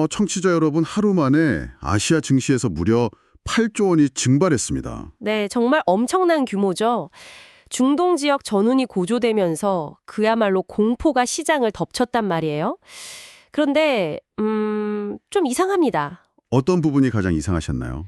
청취자 여러분, 하루 만에 아시아 증시에서 무려 8조 원이 증발했습니다. 네, 정말 엄청난 규모죠. 중동 지역 전운이 고조되면서 그야말로 공포가 시장을 덮쳤단 말이에요. 그런데 좀 이상합니다. 어떤 부분이 가장 이상하셨나요?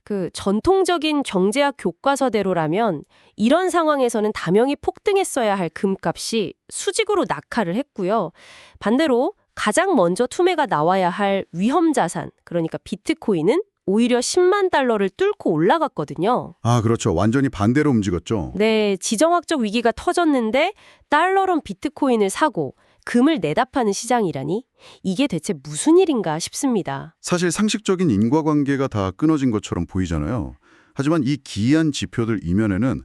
그 전통적인 경제학 교과서대로라면 이런 상황에서는 담영이 폭등했어야 할 금값이 수직으로 낙하를 했고요. 반대로 가장 먼저 투매가 나와야 할 위험 자산, 그러니까 비트코인은 오히려 10만 달러를 뚫고 올라갔거든요. 아, 그렇죠. 완전히 반대로 움직였죠. 네, 지정학적 위기가 터졌는데 달러론 비트코인을 사고 금을 내다 파는 시장이라니 이게 대체 무슨 일인가 싶습니다. 사실 상식적인 인과관계가 다 끊어진 것처럼 보이잖아요. 하지만 이 기이한 지표들 이면에는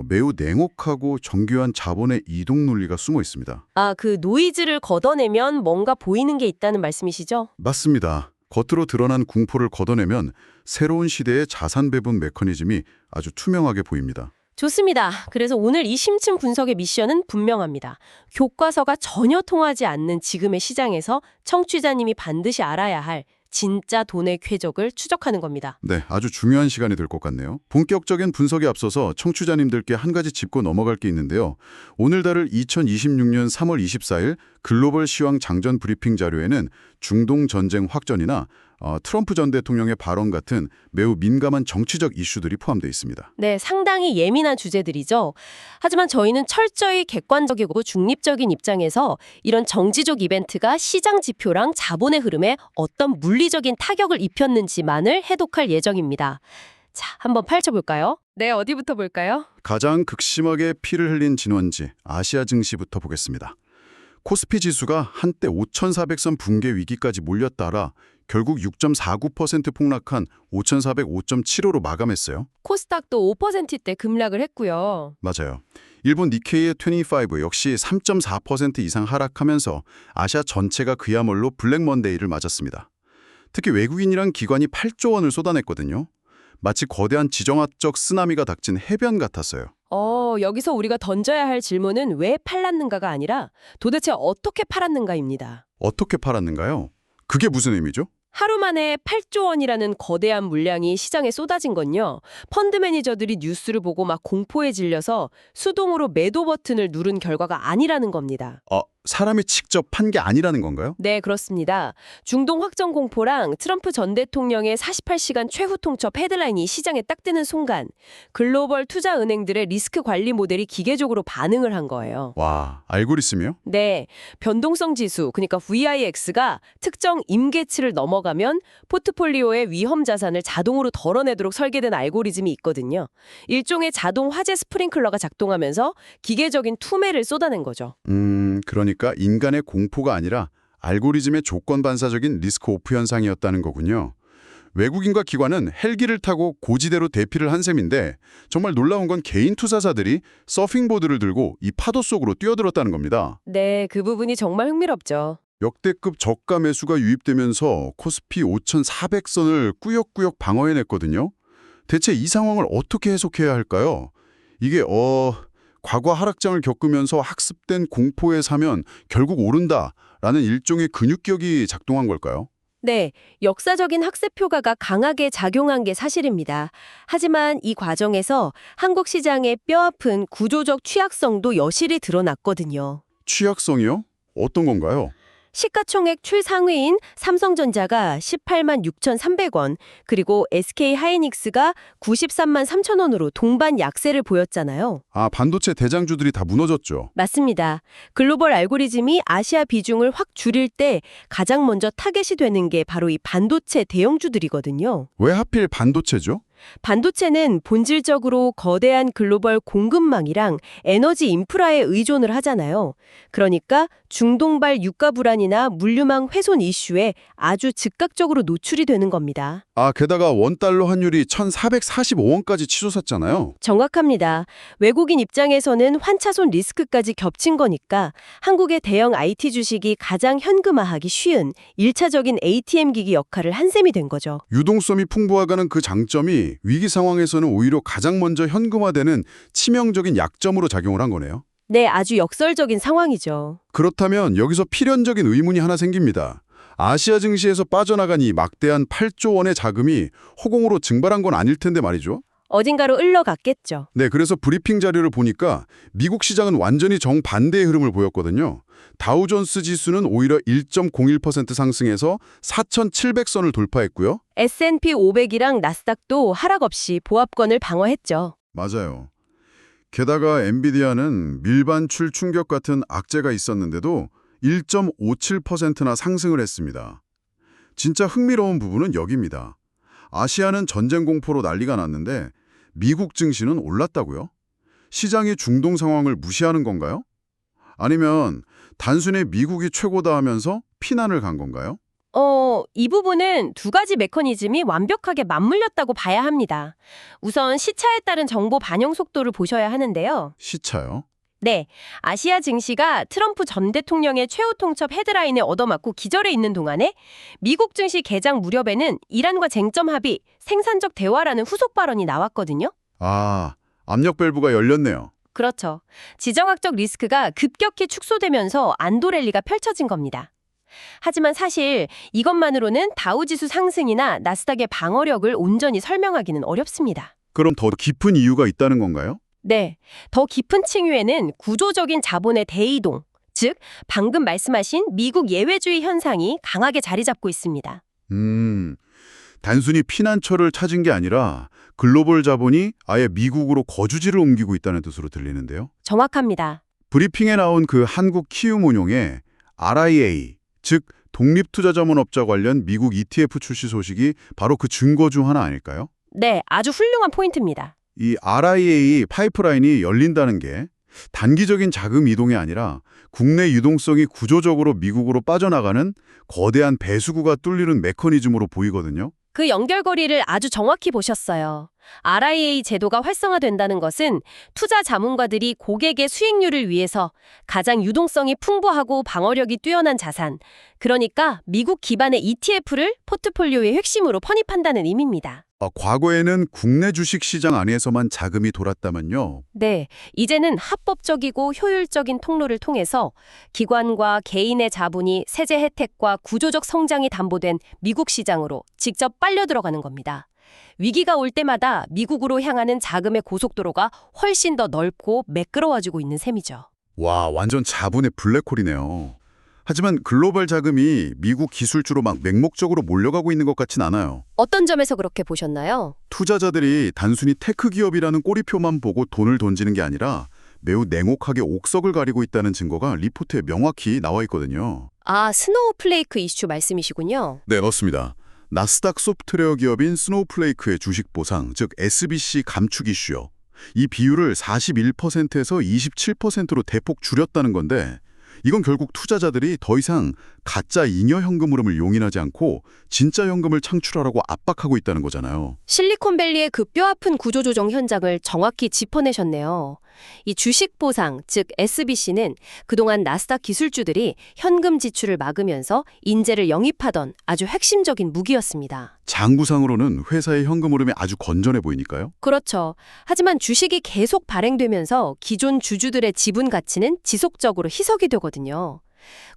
매우 냉혹하고 정교한 자본의 이동 논리가 숨어 있습니다. 아, 그 노이즈를 걷어내면 뭔가 보이는 게 있다는 말씀이시죠? 맞습니다. 겉으로 드러난 궁포를 걷어내면 새로운 시대의 자산 배분 메커니즘이 아주 투명하게 보입니다. 좋습니다. 그래서 오늘 이 심층 분석의 미션은 분명합니다. 교과서가 전혀 통하지 않는 지금의 시장에서 청취자님이 반드시 알아야 할 진짜 돈의 궤적을 추적하는 겁니다. 네, 아주 중요한 시간이 될 것 같네요. 본격적인 분석에 앞서서 청취자님들께 한 가지 짚고 넘어갈 게 있는데요. 오늘 다룰 2026년 3월 24일 글로벌 시황 장전 브리핑 자료에는 중동 전쟁 확전이나 트럼프 전 대통령의 발언 같은 매우 민감한 정치적 이슈들이 포함되어 있습니다. 네, 상당히 예민한 주제들이죠. 하지만 저희는 철저히 객관적이고 중립적인 입장에서 이런 정치적 이벤트가 시장 지표랑 자본의 흐름에 어떤 물리적인 타격을 입혔는지만을 해독할 예정입니다. 자, 한번 펼쳐볼까요? 네, 어디부터 볼까요? 가장 극심하게 피를 흘린 진원지 아시아 증시부터 보겠습니다. 코스피 지수가 한때 5,400선 붕괴 위기까지 몰렸다라 결국 6.49% 폭락한 5,405.75로 마감했어요. 코스닥도 5%대 급락을 했고요. 맞아요. 일본 니케이의 25 역시 3.4% 이상 하락하면서 아시아 전체가 그야말로 블랙 먼데이를 맞았습니다. 특히 외국인이란 기관이 8조 원을 쏟아냈거든요. 마치 거대한 지정학적 쓰나미가 닥친 해변 같았어요. 여기서 우리가 던져야 할 질문은 왜 팔랐는가가 아니라 도대체 어떻게 팔았는가입니다. 어떻게 팔았는가요? 그게 무슨 의미죠? 하루 만에 8조 원이라는 거대한 물량이 시장에 쏟아진 건요. 펀드 매니저들이 뉴스를 보고 막 공포에 질려서 수동으로 매도 버튼을 누른 결과가 아니라는 겁니다. 사람이 직접 판 게 아니라는 건가요? 네, 그렇습니다. 중동 확정 공포랑 트럼프 전 대통령의 48시간 최후 통첩 헤드라인이 시장에 딱 뜨는 순간 글로벌 투자 은행들의 리스크 관리 모델이 기계적으로 반응을 한 거예요. 와, 알고리즘이요? 네, 변동성 지수, 그러니까 VIX가 특정 임계치를 넘어가면 포트폴리오의 위험 자산을 자동으로 덜어내도록 설계된 알고리즘이 있거든요. 일종의 자동 화재 스프링클러가 작동하면서 기계적인 투매를 쏟아낸 거죠. 그러니까 인간의 공포가 아니라 알고리즘의 조건 반사적인 리스크 오프 현상이었다는 거군요. 외국인과 기관은 헬기를 타고 고지대로 대피를 한 셈인데 정말 놀라운 건 개인 투자자들이 서핑보드를 들고 이 파도 속으로 뛰어들었다는 겁니다. 네, 그 부분이 정말 흥미롭죠. 역대급 저가 매수가 유입되면서 코스피 5,400선을 꾸역꾸역 방어해냈거든요. 대체 이 상황을 어떻게 해석해야 할까요? 이게 과거 하락장을 겪으면서 학습된 공포에 사면 결국 오른다라는 일종의 근육격이 작동한 걸까요? 네, 역사적인 학습 효과가 강하게 작용한 게 사실입니다. 하지만 이 과정에서 한국 시장의 뼈아픈 구조적 취약성도 여실히 드러났거든요. 취약성이요? 어떤 건가요? 시가총액 최상위인 삼성전자가 18만 6,300원, 그리고 SK하이닉스가 93만 3천 원으로 동반 약세를 보였잖아요. 반도체 대장주들이 다 무너졌죠. 맞습니다. 글로벌 알고리즘이 아시아 비중을 확 줄일 때 가장 먼저 타겟이 되는 게 바로 이 반도체 대형주들이거든요. 왜 하필 반도체죠? 반도체는 본질적으로 거대한 글로벌 공급망이랑 에너지 인프라에 의존을 하잖아요. 그러니까 중동발 유가 불안이나 물류망 훼손 이슈에 아주 즉각적으로 노출이 되는 겁니다. 게다가 원달러 환율이 1,445원까지 치솟았잖아요. 정확합니다. 외국인 입장에서는 환차손 리스크까지 겹친 거니까 한국의 대형 IT 주식이 가장 현금화하기 쉬운 1차적인 ATM 기기 역할을 한 셈이 된 거죠. 유동성이 풍부하다는 그 장점이 위기 상황에서는 오히려 가장 먼저 현금화되는 치명적인 약점으로 작용을 한 거네요. 네, 아주 역설적인 상황이죠. 그렇다면 여기서 필연적인 의문이 하나 생깁니다. 아시아 증시에서 빠져나간 이 막대한 8조 원의 자금이 허공으로 증발한 건 아닐 텐데 말이죠. 어딘가로 흘러갔겠죠. 네, 그래서 브리핑 자료를 보니까 미국 시장은 완전히 정반대의 흐름을 보였거든요. 다우존스 지수는 오히려 1.01% 상승해서 4,700선을 돌파했고요. S&P 500이랑 나스닥도 하락 없이 보합권을 방어했죠. 맞아요. 게다가 엔비디아는 밀반출 충격 같은 악재가 있었는데도 1.57%나 상승을 했습니다. 진짜 흥미로운 부분은 여기입니다. 아시아는 전쟁 공포로 난리가 났는데 미국 증시는 올랐다고요? 시장이 중동 상황을 무시하는 건가요? 아니면 단순히 미국이 최고다 하면서 피난을 간 건가요? 이 부분은 두 가지 메커니즘이 완벽하게 맞물렸다고 봐야 합니다. 우선 시차에 따른 정보 반영 속도를 보셔야 하는데요. 시차요? 네, 아시아 증시가 트럼프 전 대통령의 최후 통첩 헤드라인에 얻어맞고 기절해 있는 동안에 미국 증시 개장 무렵에는 이란과 쟁점 합의, 생산적 대화라는 후속 발언이 나왔거든요. 아, 압력 밸브가 열렸네요. 그렇죠. 지정학적 리스크가 급격히 축소되면서 안도 랠리가 펼쳐진 겁니다. 하지만 사실 이것만으로는 다우지수 상승이나 나스닥의 방어력을 온전히 설명하기는 어렵습니다. 그럼 더 깊은 이유가 있다는 건가요? 네, 더 깊은 층위에는 구조적인 자본의 대이동, 즉 방금 말씀하신 미국 예외주의 현상이 강하게 자리 잡고 있습니다. 단순히 피난처를 찾은 게 아니라 글로벌 자본이 아예 미국으로 거주지를 옮기고 있다는 뜻으로 들리는데요. 정확합니다. 브리핑에 나온 그 한국 키움운용의 RIA, 즉 독립투자자문업자 관련 미국 ETF 출시 소식이 바로 그 증거 중 하나 아닐까요? 네, 아주 훌륭한 포인트입니다. 이 RIA 파이프라인이 열린다는 게 단기적인 자금 이동이 아니라 국내 유동성이 구조적으로 미국으로 빠져나가는 거대한 배수구가 뚫리는 메커니즘으로 보이거든요. 그 연결고리를 아주 정확히 보셨어요. RIA 제도가 활성화된다는 것은 투자 자문가들이 고객의 수익률을 위해서 가장 유동성이 풍부하고 방어력이 뛰어난 자산, 그러니까 미국 기반의 ETF를 포트폴리오의 핵심으로 편입한다는 의미입니다. 과거에는 국내 주식시장 안에서만 자금이 돌았다면요. 네, 이제는 합법적이고 효율적인 통로를 통해서 기관과 개인의 자본이 세제 혜택과 구조적 성장이 담보된 미국 시장으로 직접 빨려 들어가는 겁니다. 위기가 올 때마다 미국으로 향하는 자금의 고속도로가 훨씬 더 넓고 매끄러워지고 있는 셈이죠. 와, 완전 자본의 블랙홀이네요. 하지만 글로벌 자금이 미국 기술주로 막 맹목적으로 몰려가고 있는 것 같진 않아요. 어떤 점에서 그렇게 보셨나요? 투자자들이 단순히 테크 기업이라는 꼬리표만 보고 돈을 던지는 게 아니라 매우 냉혹하게 옥석을 가리고 있다는 증거가 리포트에 명확히 나와 있거든요. 아, 스노우플레이크 이슈 말씀이시군요. 네, 맞습니다. 나스닥 소프트웨어 기업인 스노우플레이크의 주식 보상, 즉 SBC 감축 이슈요. 이 비율을 41%에서 27%로 대폭 줄였다는 건데 이건 결국 투자자들이 더 이상 가짜 잉여 현금 흐름을 용인하지 않고 진짜 현금을 창출하라고 압박하고 있다는 거잖아요. 실리콘밸리의 그 뼈아픈 구조조정 현장을 정확히 짚어내셨네요. 이 주식 보상, 즉 SBC는 그동안 나스닥 기술주들이 현금 지출을 막으면서 인재를 영입하던 아주 핵심적인 무기였습니다. 장부상으로는 회사의 현금 흐름이 아주 건전해 보이니까요. 그렇죠. 하지만 주식이 계속 발행되면서 기존 주주들의 지분 가치는 지속적으로 희석이 되거든요.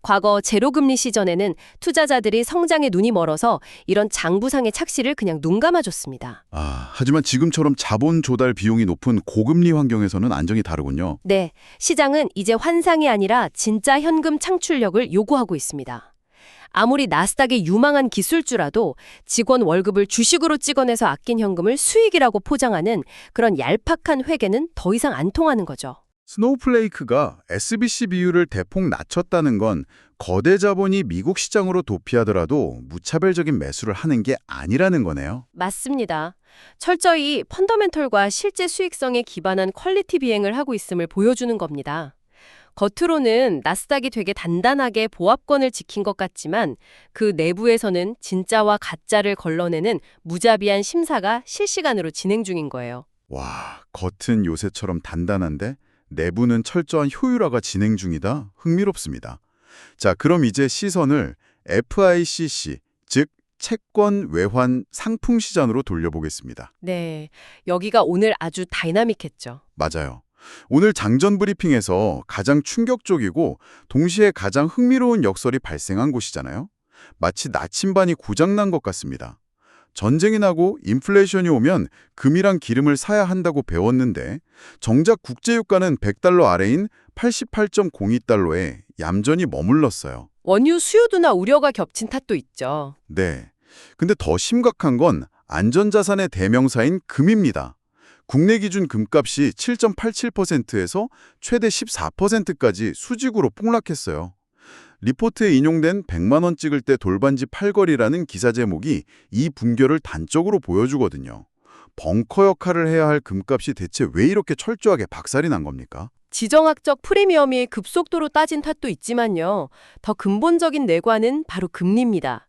과거 제로금리 시전에는 투자자들이 성장에 눈이 멀어서 이런 장부상의 착시를 그냥 눈 감아줬습니다. 하지만 지금처럼 자본 조달 비용이 높은 고금리 환경에서는 안정이 다르군요. 네, 시장은 이제 환상이 아니라 진짜 현금 창출력을 요구하고 있습니다. 아무리 나스닥의 유망한 기술주라도 직원 월급을 주식으로 찍어내서 아낀 현금을 수익이라고 포장하는 그런 얄팍한 회계는 더 이상 안 통하는 거죠. 스노우플레이크가 SBC 비율을 대폭 낮췄다는 건 거대 자본이 미국 시장으로 도피하더라도 무차별적인 매수를 하는 게 아니라는 거네요. 맞습니다. 철저히 펀더멘털과 실제 수익성에 기반한 퀄리티 비행을 하고 있음을 보여주는 겁니다. 겉으로는 나스닥이 되게 단단하게 보합권을 지킨 것 같지만 그 내부에서는 진짜와 가짜를 걸러내는 무자비한 심사가 실시간으로 진행 중인 거예요. 와, 겉은 요새처럼 단단한데 내부는 철저한 효율화가 진행 중이다? 흥미롭습니다. 자, 그럼 이제 시선을 FICC, 즉 채권 외환 상품 시장으로 돌려보겠습니다. 네, 여기가 오늘 아주 다이나믹했죠. 맞아요. 오늘 장전 브리핑에서 가장 충격적이고 동시에 가장 흥미로운 역설이 발생한 곳이잖아요. 마치 나침반이 고장난 것 같습니다. 전쟁이 나고 인플레이션이 오면 금이랑 기름을 사야 한다고 배웠는데 정작 국제유가는 100달러 아래인 88.02달러에 얌전히 머물렀어요. 원유 수요도나 우려가 겹친 탓도 있죠. 네. 근데 더 심각한 건 안전자산의 대명사인 금입니다. 국내 기준 금값이 7.87%에서 최대 14%까지 수직으로 폭락했어요. 리포트에 인용된 100만 원 찍을 때 돌반지 팔걸이라는 기사 제목이 이 분결을 단적으로 보여주거든요. 벙커 역할을 해야 할 금값이 대체 왜 이렇게 철저하게 박살이 난 겁니까? 지정학적 프리미엄이 급속도로 따진 탓도 있지만요. 더 근본적인 뇌관은 바로 금리입니다.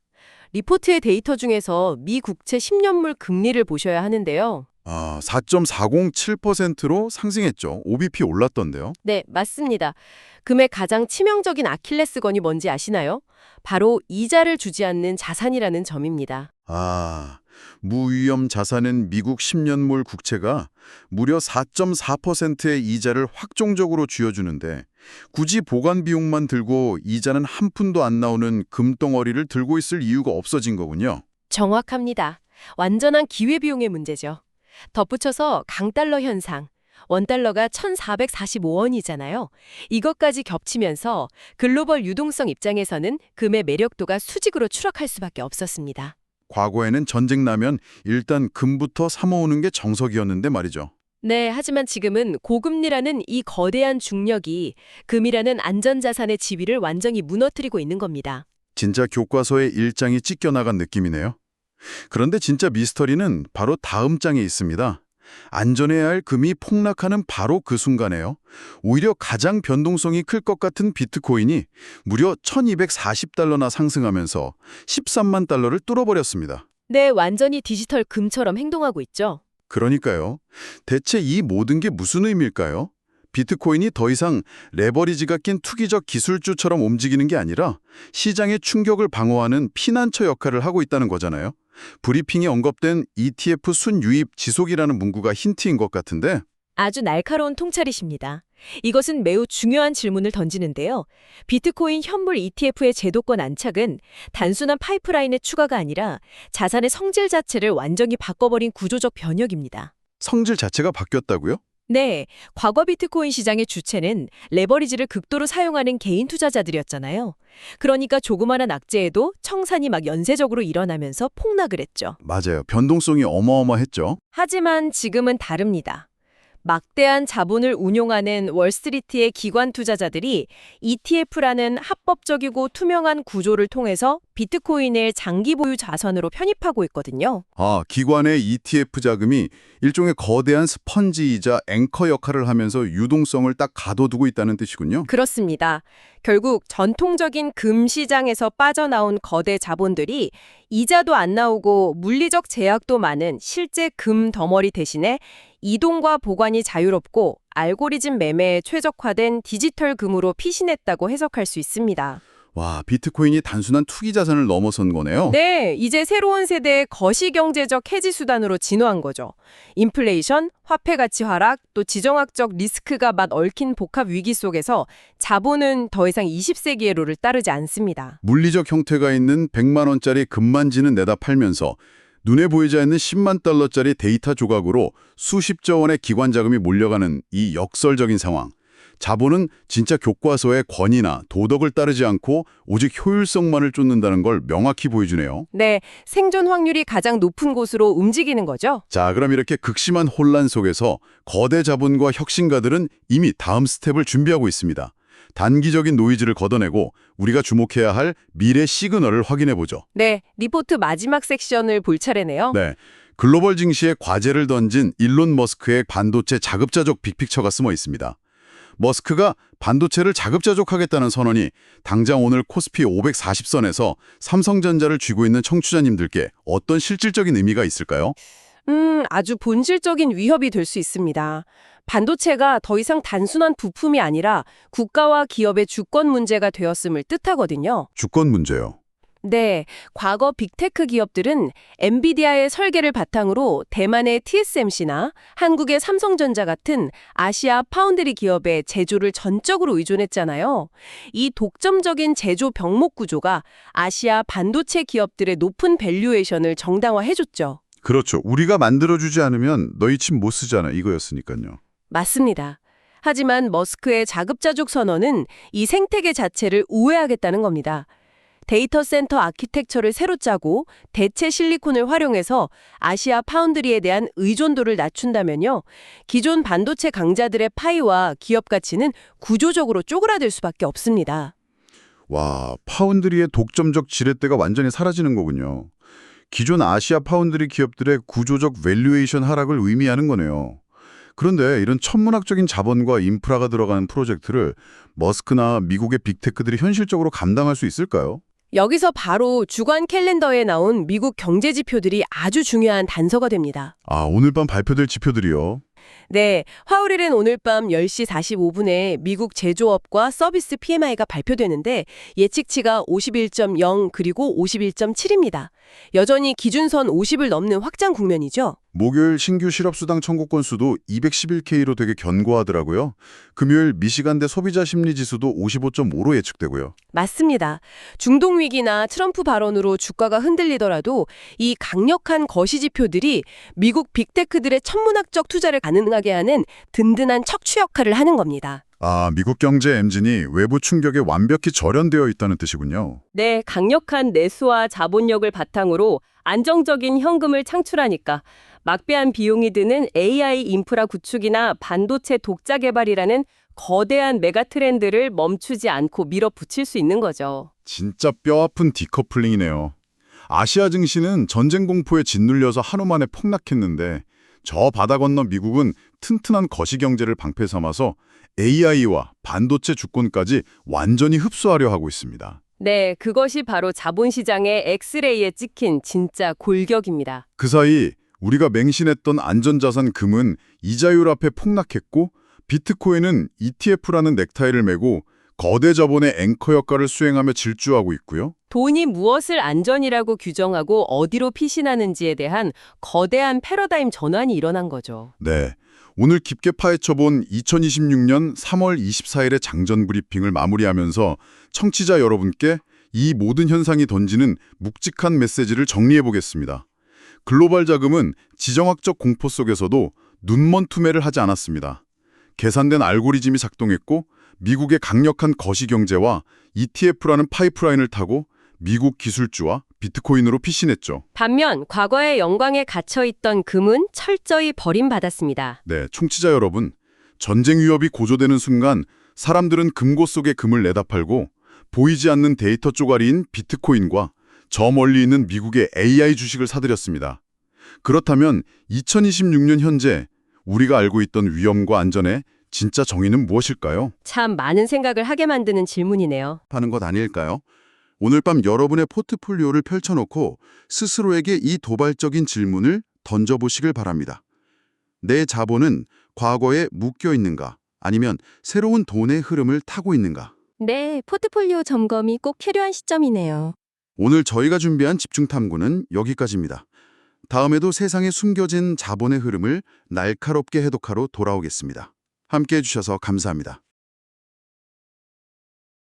리포트의 데이터 중에서 미 국채 10년물 금리를 보셔야 하는데요. 4.407%로 상승했죠. OBP 올랐던데요. 네, 맞습니다. 금의 가장 치명적인 아킬레스건이 뭔지 아시나요? 바로 이자를 주지 않는 자산이라는 점입니다. 무위험 자산인 미국 10년물 국채가 무려 4.4%의 이자를 확정적으로 쥐어주는데 굳이 보관 비용만 들고 이자는 한 푼도 안 나오는 금덩어리를 들고 있을 이유가 없어진 거군요. 정확합니다. 완전한 기회비용의 문제죠. 덧붙여서 강달러 현상. 원달러가 1,445원이잖아요. 이것까지 겹치면서 글로벌 유동성 입장에서는 금의 매력도가 수직으로 추락할 수밖에 없었습니다. 과거에는 전쟁 나면 일단 금부터 사모으는 게 정석이었는데 말이죠. 네, 하지만 지금은 고금리라는 이 거대한 중력이 금이라는 안전자산의 지위를 완전히 무너뜨리고 있는 겁니다. 진짜 교과서의 일장이 찢겨나간 느낌이네요. 그런데 진짜 미스터리는 바로 다음 장에 있습니다. 안전해야 할 금이 폭락하는 바로 그 순간에요. 오히려 가장 변동성이 클 것 같은 비트코인이 무려 1240달러나 상승하면서 13만 달러를 뚫어버렸습니다. 네, 완전히 디지털 금처럼 행동하고 있죠. 그러니까요. 대체 이 모든 게 무슨 의미일까요? 비트코인이 더 이상 레버리지가 낀 투기적 기술주처럼 움직이는 게 아니라 시장의 충격을 방어하는 피난처 역할을 하고 있다는 거잖아요. 브리핑에 언급된 ETF 순유입 지속이라는 문구가 힌트인 것 같은데 아주 날카로운 통찰이십니다. 이것은 매우 중요한 질문을 던지는데요. 비트코인 현물 ETF의 제도권 안착은 단순한 파이프라인의 추가가 아니라 자산의 성질 자체를 완전히 바꿔버린 구조적 변혁입니다. 성질 자체가 바뀌었다고요? 네, 과거 비트코인 시장의 주체는 레버리지를 극도로 사용하는 개인 투자자들이었잖아요. 그러니까 조그마한 악재에도 청산이 막 연쇄적으로 일어나면서 폭락을 했죠. 맞아요. 변동성이 어마어마했죠. 하지만 지금은 다릅니다. 막대한 자본을 운용하는 월스트리트의 기관 투자자들이 ETF라는 합법적이고 투명한 구조를 통해서 비트코인을 장기 보유 자산으로 편입하고 있거든요. 기관의 ETF 자금이 일종의 거대한 스펀지이자 앵커 역할을 하면서 유동성을 딱 가둬두고 있다는 뜻이군요. 그렇습니다. 결국 전통적인 금 시장에서 빠져나온 거대 자본들이 이자도 안 나오고 물리적 제약도 많은 실제 금 덩어리 대신에 이동과 보관이 자유롭고 알고리즘 매매에 최적화된 디지털 금으로 피신했다고 해석할 수 있습니다. 와, 비트코인이 단순한 투기 자산을 넘어선 거네요. 네, 이제 새로운 세대의 거시경제적 해지 수단으로 진화한 거죠. 인플레이션, 화폐 가치 하락, 또 지정학적 리스크가 맛 얽힌 복합 위기 속에서 자본은 더 이상 20세기의 룰을 따르지 않습니다. 물리적 형태가 있는 100만 원짜리 금만지는 내다 팔면서 눈에 보이지 않는 10만 달러짜리 데이터 조각으로 수십조 원의 기관 자금이 몰려가는 이 역설적인 상황. 자본은 진짜 교과서의 권위나 도덕을 따르지 않고 오직 효율성만을 쫓는다는 걸 명확히 보여주네요. 네, 생존 확률이 가장 높은 곳으로 움직이는 거죠. 자, 그럼 이렇게 극심한 혼란 속에서 거대 자본과 혁신가들은 이미 다음 스텝을 준비하고 있습니다. 단기적인 노이즈를 걷어내고 우리가 주목해야 할 미래 시그널을 확인해보죠. 네, 리포트 마지막 섹션을 볼 차례네요. 네, 글로벌 증시에 과제를 던진 일론 머스크의 반도체 자급자족 빅픽처가 숨어 있습니다. 머스크가 반도체를 자급자족하겠다는 선언이 당장 오늘 코스피 540선에서 삼성전자를 쥐고 있는 청취자님들께 어떤 실질적인 의미가 있을까요? 아주 본질적인 위협이 될 수 있습니다. 반도체가 더 이상 단순한 부품이 아니라 국가와 기업의 주권 문제가 되었음을 뜻하거든요. 주권 문제요. 네, 과거 빅테크 기업들은 엔비디아의 설계를 바탕으로 대만의 TSMC나 한국의 삼성전자 같은 아시아 파운드리 기업의 제조를 전적으로 의존했잖아요. 이 독점적인 제조 병목 구조가 아시아 반도체 기업들의 높은 밸류에이션을 정당화해줬죠. 그렇죠. 우리가 만들어주지 않으면 너희 집 못 쓰잖아. 이거였으니까요. 맞습니다. 하지만 머스크의 자급자족 선언은 이 생태계 자체를 우회하겠다는 겁니다. 데이터 센터 아키텍처를 새로 짜고 대체 실리콘을 활용해서 아시아 파운드리에 대한 의존도를 낮춘다면요. 기존 반도체 강자들의 파이와 기업 가치는 구조적으로 쪼그라들 수밖에 없습니다. 와, 파운드리의 독점적 지렛대가 완전히 사라지는 거군요. 기존 아시아 파운드리 기업들의 구조적 밸류에이션 하락을 의미하는 거네요. 그런데 이런 천문학적인 자본과 인프라가 들어가는 프로젝트를 머스크나 미국의 빅테크들이 현실적으로 감당할 수 있을까요? 여기서 바로 주간 캘린더에 나온 미국 경제 지표들이 아주 중요한 단서가 됩니다. 아, 오늘 밤 발표될 지표들이요. 네, 화요일엔 오늘 밤 10시 45분에 미국 제조업과 서비스 PMI가 발표되는데 예측치가 51.0 그리고 51.7입니다. 여전히 기준선 50을 넘는 확장 국면이죠. 목요일 신규 실업수당 청구 건수도 211K로 되게 견고하더라고요. 금요일 미시간대 소비자 심리지수도 55.5로 예측되고요. 맞습니다. 중동 위기나 트럼프 발언으로 주가가 흔들리더라도 이 강력한 거시 지표들이 미국 빅테크들의 천문학적 투자를 가능하게 하는 든든한 척추 역할을 하는 겁니다. 아, 미국 경제 엔진이 외부 충격에 완벽히 절연되어 있다는 뜻이군요. 네, 강력한 내수와 자본력을 바탕으로 안정적인 현금을 창출하니까 막대한 비용이 드는 AI 인프라 구축이나 반도체 독자 개발이라는 거대한 메가 트렌드를 멈추지 않고 밀어붙일 수 있는 거죠. 진짜 뼈아픈 디커플링이네요. 아시아 증시는 전쟁 공포에 짓눌려서 한우 만에 폭락했는데 저 바다 건너 미국은 튼튼한 거시경제를 방패 삼아서 AI와 반도체 주권까지 완전히 흡수하려 하고 있습니다. 네, 그것이 바로 자본시장의 엑스레이에 찍힌 진짜 골격입니다. 그 사이 우리가 맹신했던 안전자산 금은 이자율 앞에 폭락했고 비트코인은 ETF라는 넥타이를 메고 거대 자본의 앵커 역할을 수행하며 질주하고 있고요. 돈이 무엇을 안전이라고 규정하고 어디로 피신하는지에 대한 거대한 패러다임 전환이 일어난 거죠. 네, 오늘 깊게 파헤쳐본 2026년 3월 24일의 장전 브리핑을 마무리하면서 청취자 여러분께 이 모든 현상이 던지는 묵직한 메시지를 정리해보겠습니다. 글로벌 자금은 지정학적 공포 속에서도 눈먼 투매를 하지 않았습니다. 계산된 알고리즘이 작동했고 미국의 강력한 거시경제와 ETF라는 파이프라인을 타고 미국 기술주와 비트코인으로 피신했죠. 반면 과거의 영광에 갇혀있던 금은 철저히 버림받았습니다. 네, 청취자 여러분, 전쟁 위협이 고조되는 순간 사람들은 금고 속에 금을 내다 팔고 보이지 않는 데이터 쪼가리인 비트코인과 저 멀리 있는 미국의 AI 주식을 사들였습니다. 그렇다면 2026년 현재 우리가 알고 있던 위험과 안전의 진짜 정의는 무엇일까요? 참 많은 생각을 하게 만드는 질문이네요. 하는 것 아닐까요? 오늘 밤 여러분의 포트폴리오를 펼쳐놓고 스스로에게 이 도발적인 질문을 던져보시길 바랍니다. 내 자본은 과거에 묶여 있는가? 아니면 새로운 돈의 흐름을 타고 있는가? 네, 포트폴리오 점검이 꼭 필요한 시점이네요. 오늘 저희가 준비한 집중탐구는 여기까지입니다. 다음에도 세상에 숨겨진 자본의 흐름을 날카롭게 해독하러 돌아오겠습니다. 함께해 주셔서 감사합니다.